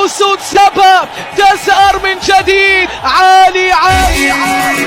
أسود سبا تزأر من جديد. عالي عالي عالي.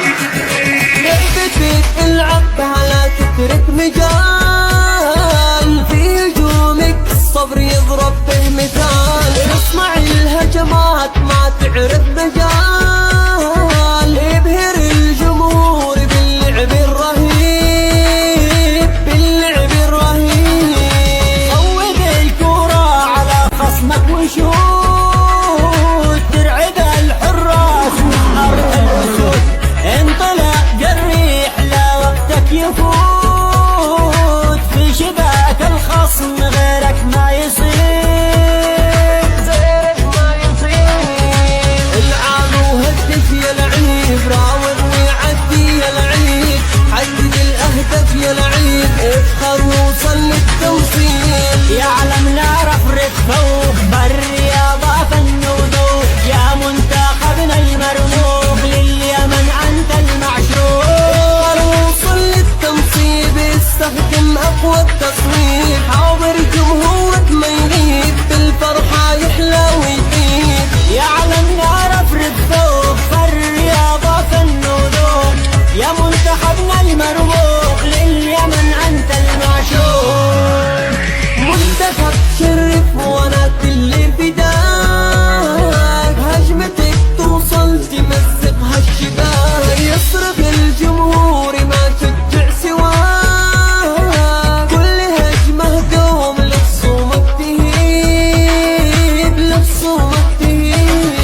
لعبتك العبها لا تترك مجال، في هجومك الصبر يضرب به مثال. اصنع الهجمات ما تعرف مجال، ابهر الجمهور باللعب الرهيب، باللعب الرهيب. صوب الكرة على خصمك وشوت، ترعب الحراس من أرض الأسود. انطلق جريح لا وقتك يفوت، في شباك الخصم غيرك ما يصيب، غيرك ما يصيب. العاب وهدف يا لعيب، راوغ ويعدي يا لعيب، حدد الاهداف يا لعيب، افخر ووصل للتوصيل. يعلم نعرف فوق بالرياضة فن وذوق، يا منتخبنا المرموق لليمن انت المعشوق. وصل للتنصيب استخدم اقوى التصويب، حاضر جمهورك ما يغيب، بالفرحة يحلى ويطيب. يعلم نعرف فوق بالرياضة فن وذوق، يا منتخبنا المرموق لليمن انت المعشوق. منتخب شرف وانا اللي فداك، هجمتك توصل تمزقها الشباك، يصرخ الجمهور ما شجع سواك، كل هجمة دوم لخصومك تهيب، لخصومك تهيب.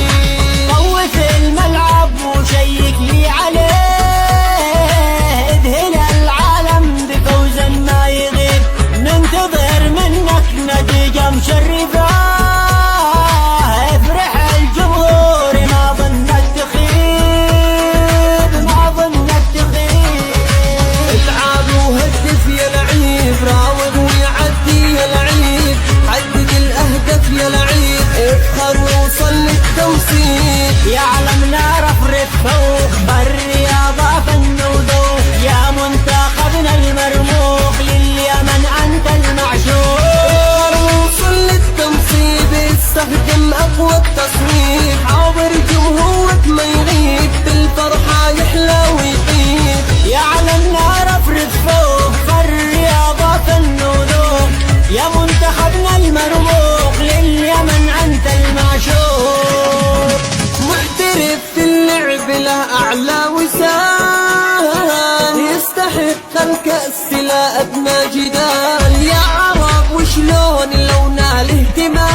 طوف الملعب وشيك لي عليه، اذهل العالم بفوز ما يغيب، ننتظر منك نتيجة مشرفة، افرح الجمهور ما ظنك تخيب، ما ظنك تخيب. العاب وهدف يا لعيب، راوغ ويعدي يا لعيب، حدد الاهداف يا لعيب، افخر ووصل للتوصيل. يعلم نعرف فوق بالرياضة فن وذوق، يا منتخبنا المرموق لليمن انت المعشوق. وصل للتنصيب استخدم اقوى التصويب، حاضر جمهورك ما يغيب، بالفرحة يحلى ويطيب. يعلم نعرف فوق بالرياضة فن وذوق، يا منتخبنا المرموق لليمن انت المعشوق. محترف في اللعب له اعلى وسام، يستحق الكأس لا ادنى جدال. يا عرب وشلون لو نال اهتمام،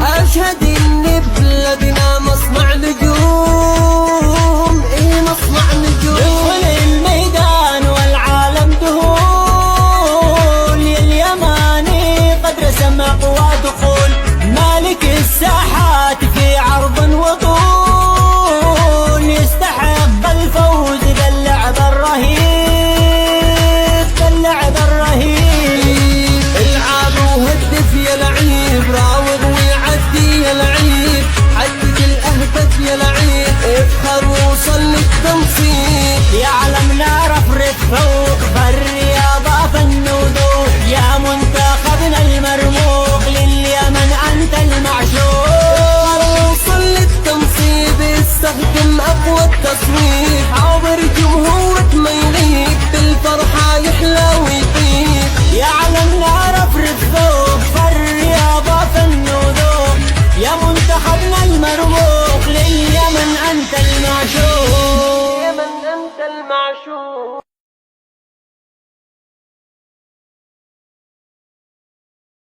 اشهد ان بلدنا مصنع نجوم، ايه مصنع نجوم. يدخل الميدان والعالم ذهول، اليماني قد رسم اقوى دخول، مالك الساحات في عرض وطول، يستحق الفوز باللعب الرهيب، باللعب الرهيب. العاب وهدف يا لعيب، راوغ ويعدي يا لعيب، حدد الاهداف يا لعيب، افخر ووصل للتنصيب. يعلم نعرف فوق بالرياضة فن وذوق، يا منتخبنا المرموق لليمن انت المعشوق. وصل للتنصيب استخدم اقوى التصويب، حاضر جمهورك ما يغيب، بالفرحة يحلى ويطيب. يعلم نعرف فوق بالرياضة فن وذوق، يا منتخبنا المرموق لليمن انت المعشوق.